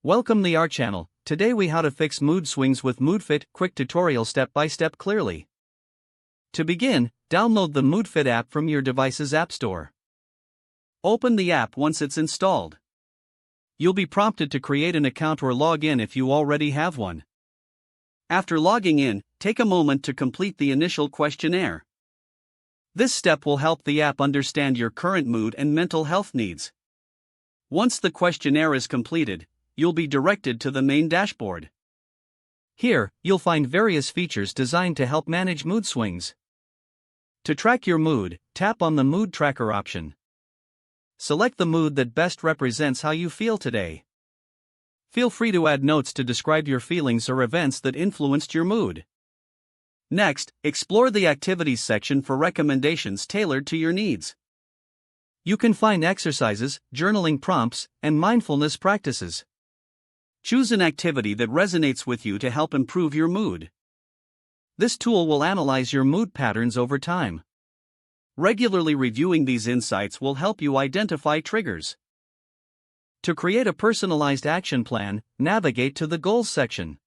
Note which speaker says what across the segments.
Speaker 1: Welcome to our channel. Today we how to fix mood swings with Moodfit, quick tutorial step by step clearly. To begin, download the Moodfit app from your device's app store. Open the app once it's installed. You'll be prompted to create an account or log in if you already have one. After logging in, take a moment to complete the initial questionnaire. This step will help the app understand your current mood and mental health needs. Once the questionnaire is completed, you'll be directed to the main dashboard. Here, you'll find various features designed to help manage mood swings. To track your mood, tap on the Mood Tracker option. Select the mood that best represents how you feel today. Feel free to add notes to describe your feelings or events that influenced your mood. Next, explore the Activities section for recommendations tailored to your needs. You can find exercises, journaling prompts, and mindfulness practices. Choose an activity that resonates with you to help improve your mood. This tool will analyze your mood patterns over time. Regularly reviewing these insights will help you identify triggers. To create a personalized action plan, navigate to the Goals section.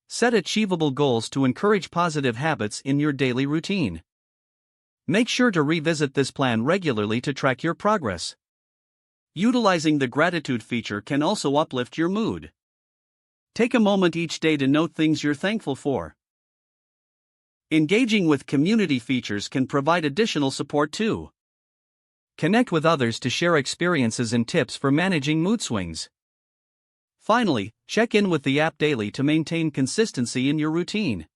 Speaker 1: Set achievable goals to encourage positive habits in your daily routine. Make sure to revisit this plan regularly to track your progress. Utilizing the gratitude feature can also uplift your mood. Take a moment each day to note things you're thankful for. Engaging with community features can provide additional support too. Connect with others to share experiences and tips for managing mood swings. Finally, check in with the app daily to maintain consistency in your routine.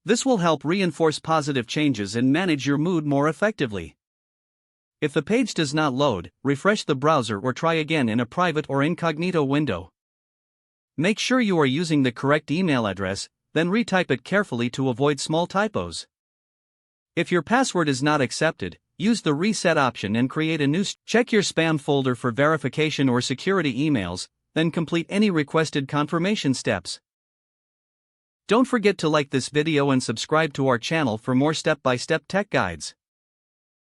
Speaker 1: This will help reinforce positive changes and manage your mood more effectively. If the page does not load, refresh the browser or try again in a private or incognito window. Make sure you are using the correct email address, then retype it carefully to avoid small typos. If your password is not accepted, use the reset option and create a new. Check your spam folder for verification or security emails, then complete any requested confirmation steps. Don't forget to like this video and subscribe to our channel for more step-by-step tech guides.